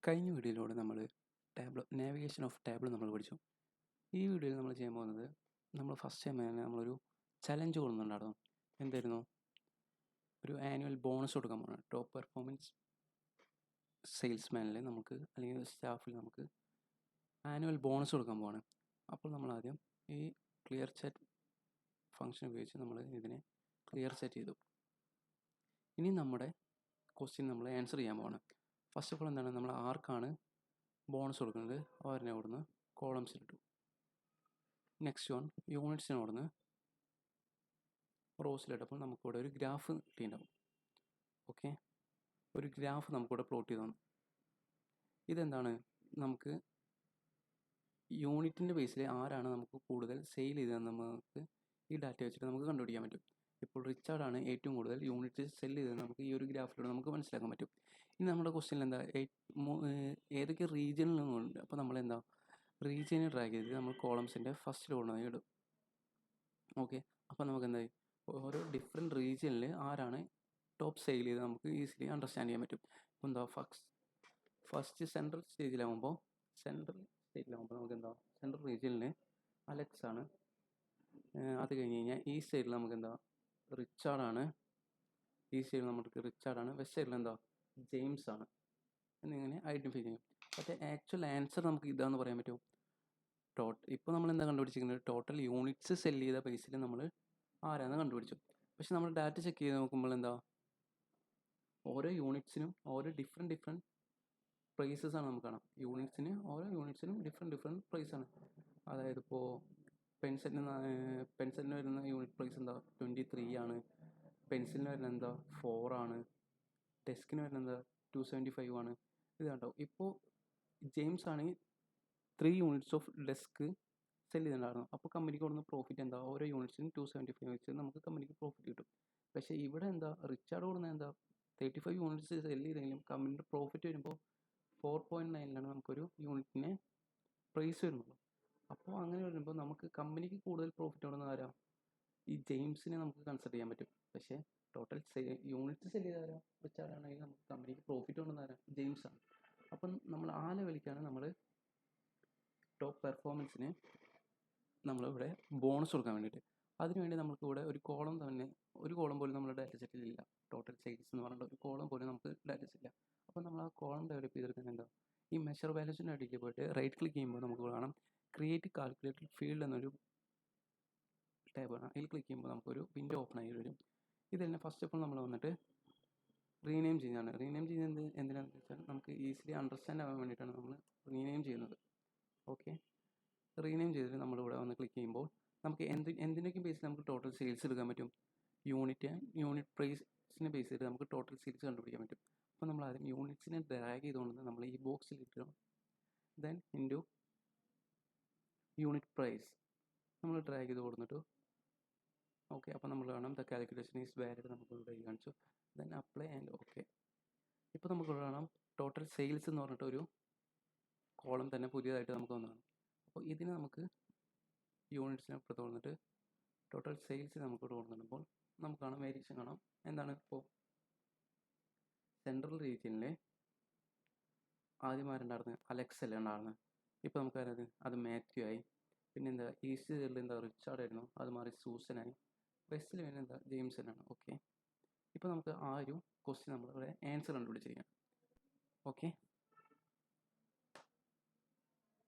കഴിഞ്ഞ വീഡിയോയിലൂടെ നമ്മൾ നാവിഗേഷൻ ഓഫ് ടാബിൾ നമ്മൾ പഠിച്ചു. ഈ വീഡിയോയിൽ നമ്മൾ ചെയ്യാൻ പോകുന്നത് നമ്മൾ ഫസ്റ്റ് ടൈം തന്നെ നമ്മളൊരു ചലഞ്ച് കൊടുക്കുന്നുണ്ടായിരുന്നു. എന്തായിരുന്നു? ഒരു ആനുവൽ ബോണസ് കൊടുക്കാൻ പോകണം. ടോപ്പ് പെർഫോമൻസ് സെയിൽസ്മാനിൽ നമുക്ക് അല്ലെങ്കിൽ സ്റ്റാഫിൽ നമുക്ക് ആനുവൽ ബോണസ് കൊടുക്കാൻ പോവാണ്. അപ്പോൾ നമ്മൾ ആദ്യം ഈ ക്ലിയർ ചാറ്റ് ഫംഗ്ഷൻ ഉപയോഗിച്ച് നമ്മൾ ഇതിനെ ക്ലിയർ ചാറ്റ് ചെയ്തു. ഇനി നമ്മുടെ ക്വസ്റ്റ്യൻ നമ്മൾ ആൻസർ ചെയ്യാൻ പോവാണ്. ഫസ്റ്റ് ഓഫ് ഓൾ എന്താണ്, നമ്മൾ ആർക്കാണ് ബോണസ് കൊടുക്കുന്നത് അവരെ അവിടുന്ന് കോളംസിലിട്ടു. നെക്സ്റ്റ് വൺ യൂണിറ്റ്സിന് അവിടുന്ന് റോസിലിട്ടപ്പോൾ നമുക്കിവിടെ ഒരു ഗ്രാഫ് കിട്ടിയിട്ടുണ്ടാവും. ഓക്കെ, ഒരു ഗ്രാഫ് നമുക്കിവിടെ പ്ലോട്ട് ചെയ്ത് തന്നു. ഇതെന്താണ്, നമുക്ക് യൂണിറ്റിൻ്റെ ബേസിൽ ആരാണ് നമുക്ക് കൂടുതൽ സെയിൽ ചെയ്തതെന്ന് നമുക്ക് ഈ ഡാറ്റ വെച്ചിട്ട് നമുക്ക് കണ്ടുപിടിക്കാൻ പറ്റും. ഇപ്പോൾ റിച്ചാർഡാണ് ഏറ്റവും കൂടുതൽ യൂണിറ്റ് സെൽ ചെയ്തതെന്ന് നമുക്ക് ഈ ഒരു ഗ്രാഫിലൂടെ നമുക്ക് മനസ്സിലാക്കാൻ പറ്റും. ഇനി നമ്മുടെ ക്വസ്റ്റ്യനിൽ എന്താ, ഏതൊക്കെ റീജിയനിൽ നിന്നുണ്ട്. അപ്പോൾ നമ്മളെന്താ റീജിയനെ ഡ്രാഗ് ചെയ്ത് നമ്മൾ കോളംസിൻ്റെ ഫസ്റ്റ് കൊണ്ടുവന്ന് ഇടും. ഓക്കെ, അപ്പോൾ നമുക്ക് എന്തായി ഓരോ ഡിഫറെൻറ്റ് റീജിയനിൽ ആരാണ് ടോപ്പ് സെയിൽ ചെയ്ത് നമുക്ക് ഈസിലി അണ്ടർസ്റ്റാൻഡ് ചെയ്യാൻ പറ്റും. ഇപ്പോൾ എന്താ ഫസ്റ്റ് സെൻട്രൽ സ്റ്റേജിലാകുമ്പോൾ നമുക്ക് എന്താ സെൻട്രൽ റീജിയനിൽ അലക്സ് ആണ്. അത് കഴിഞ്ഞ് കഴിഞ്ഞാൽ ഈ സൈഡിൽ നമുക്ക് എന്താ റിച്ചാർഡാണ്. ഈ സൈഡിൽ നമുക്ക് റിച്ചാർഡാണ്. വെസ്റ്റ് സൈഡിൽ എന്താ ജെയിംസ് ആണ് എന്നിങ്ങനെ ഐഡൻറ്റിഫൈ ചെയ്യും. പക്ഷേ ആക്ച്വൽ ആൻസർ നമുക്ക് ഇതാന്ന് പറയാൻ പറ്റും. ഇപ്പോൾ നമ്മൾ എന്താ കണ്ടുപിടിച്ചിരിക്കുന്നത്, ടോട്ടൽ യൂണിറ്റ്സ് സെൽ ചെയ്ത പൈസയിൽ നമ്മൾ ആരാന്ന് കണ്ടുപിടിച്ചു. പക്ഷെ നമ്മൾ ഡാറ്റ ചെക്ക് ചെയ്ത് നോക്കുമ്പോൾ എന്താ ഓരോ യൂണിറ്റ്സിനും ഓരോ ഡിഫറെൻറ്റ് പ്രൈസസ് ആണ് നമുക്ക് കാണാം. ഓരോ യൂണിറ്റ്സിനും ഡിഫറെൻറ്റ് പ്രൈസാണ്. അതായത് ഇപ്പോൾ പെൻസിലിന് വരുന്ന യൂണിറ്റ് പ്രൈസ് എന്താ 23 ആണ്. പെൻസിലിന് വരുന്നത് എന്താ 4 ആണ്. ഡെസ്കിന് വരുന്നത് എന്താ 275 ആണ്. ഇത് കണ്ടോ, ഇപ്പോൾ ജെയിംസ് ആണെങ്കിൽ 3 യൂണിറ്റ്സ് ഓഫ് ഡെസ്ക് സെല് ചെയ്തിട്ടുണ്ടായിരുന്നു. അപ്പോൾ കമ്പനിക്ക് കൊടുക്കുന്ന പ്രോഫിറ്റ് എന്താ, ഓരോ യൂണിറ്റ്സിനും 275 വെച്ച് നമുക്ക് കമ്പനിക്ക് പ്രോഫിറ്റ് കിട്ടും. പക്ഷേ ഇവിടെ എന്താ റിച്ചാർഡ് കൊടുക്കുന്നത് എന്താ 35 യൂണിറ്റ്സ് സെല് ചെയ്തെങ്കിലും കമ്പനിയുടെ പ്രോഫിറ്റ് വരുമ്പോൾ 4.9 നമുക്കൊരു യൂണിറ്റിനെ പ്രൈസ് വരുന്നുള്ളൂ. അപ്പോൾ അങ്ങനെ വരുമ്പോൾ നമുക്ക് കമ്പനിക്ക് കൂടുതൽ പ്രോഫിറ്റ് കൊടുക്കുന്ന ആരാ, ഈ ജെയിംസിനെ നമുക്ക് കൺസിഡർ ചെയ്യാൻ പറ്റും. പക്ഷേ ടോട്ടൽ യൂണിറ്റ്സ് സെല് ചെയ്ത ആരാ, റിച്ചാർഡ് ആണെങ്കിൽ നമുക്ക് കമ്പനിക്ക് പ്രോഫിറ്റ് കൊടുക്കുന്ന ആരാ, ജെയിംസ് ആണ്. അപ്പം നമ്മൾ ആ ലെവലിലേക്കാണ് നമ്മൾ ടോപ്പ് പെർഫോമൻസിന് നമ്മളിവിടെ ബോണസ് കൊടുക്കാൻ വേണ്ടിയിട്ട്. അതിനുവേണ്ടി നമുക്ക് ഇവിടെ ഒരു കോളം പോലും നമ്മുടെ ഡാറ്റ സെറ്റിൽ ഇല്ല. ടോട്ടൽ സെയിൽസ് എന്ന് പറഞ്ഞിട്ട് ഒരു കോളം പോലും നമുക്ക് ഡാറ്റ സെറ്റില്ല. അപ്പോൾ നമ്മൾ ആ കോളം ഡെവലപ്പ് ചെയ്തെടുക്കുന്നത് എന്താ, ഈ മെഷർ വാല്യൂസിൻ്റെ അടിയിൽ പോയിട്ട് റൈറ്റ് ക്ലിക്ക് ചെയ്യുമ്പോൾ നമുക്ക് കാണാം ക്രിയേറ്റ് കാൽക്കുലേറ്റഡ് ഫീൽഡ് എന്നൊരു ടാബാണ്. അതിൽ ക്ലിക്ക് ചെയ്യുമ്പോൾ നമുക്കൊരു വിൻഡോ ഓപ്പൺ ആയി വരും. ഇതെല്ലാം ഫസ്റ്റ് ഓഫ് ഓൾ നമ്മൾ വന്നിട്ട് റീനെയിം ചെയ്യുന്നതാണ്. റീനെയിം ചെയ്യുന്നത് എന്തിനാണെന്ന് വെച്ചാൽ നമുക്ക് ഈസിലി അണ്ടർസ്റ്റാൻഡ് ആവാൻ വേണ്ടിയിട്ടാണ് നമ്മൾ റീനെയിം ചെയ്യുന്നത്. ഓക്കെ, റീനെയിം ചെയ്തിട്ട് നമ്മളിവിടെ വന്ന് ക്ലിക്ക് ചെയ്യുമ്പോൾ നമുക്ക് എന്തിനൊക്കെ ബേസിൽ നമുക്ക് ടോട്ടൽ സെയിൽസ് എടുക്കാൻ പറ്റും. യൂണിറ്റ് പ്രൈസിനെ ബേസ് ചെയ്ത് നമുക്ക് ടോട്ടൽ സെയിൽസ് കണ്ടുപിടിക്കാൻ പറ്റും. അപ്പോൾ നമ്മൾ ആദ്യം യൂണിറ്റ്സിനെ ഡ്രാഗ് ചെയ്തുകൊണ്ട് നമ്മൾ ഈ ബോക്സിൽ ഇട്ടു. ദെൻ ഇൻറ്റു യൂണിറ്റ് പ്രൈസ് നമ്മൾ ഡ്രാഗ് ചെയ്ത് കൊടുത്തിട്ട് ഓക്കെ. അപ്പോൾ നമ്മൾ കാണാം ദ കാൽക്കുലേഷൻ ഈസ് വാലിഡ് നമുക്ക് ഇവിടെ കാണിച്ചു. Then apply and okay. ഇപ്പോൾ നമുക്ക് കാണാം ടോട്ടൽ സെയിൽസ് എന്ന് പറഞ്ഞിട്ട് ഒരു കോളം തന്നെ പുതിയതായിട്ട് നമുക്ക് വന്നതാണ്. അപ്പോൾ ഇതിന് നമുക്ക് യൂണിറ്റ്സിനെ അപ്പുറത്ത് കൊടുത്തിട്ട് ടോട്ടൽ സെയിൽസ് നമുക്ക് കൊടുക്കുമ്പോൾ നമുക്ക് കാണാം വേരിയേഷൻ കാണാം. എന്താണ്, ഇപ്പോൾ സെൻട്രൽ റീജിയനിൽ ആദ്യം ആരുണ്ടായിരുന്നു, അലക്സ് അല്ലേ ഉണ്ടായിരുന്നത്. ഇപ്പോൾ നമുക്ക് അത് മാത്യു ആയി. പിന്നെ എന്താ ഈസ്റ്റ് സൈഡിൽ എന്താ റിച്ചാർഡ് ആയിരുന്നു, അത് മാറി സൂസനായി. വെസ്റ്റിൽ പിന്നെ എന്താ ജെയിംസനാണ്. ഓക്കെ, ഇപ്പോൾ നമുക്ക് ആ ഒരു ക്വസ്റ്റ്യൻ നമ്മളിവിടെ ആൻസർ കണ്ടുപിടിച്ചിരിക്കാം. ഓക്കെ.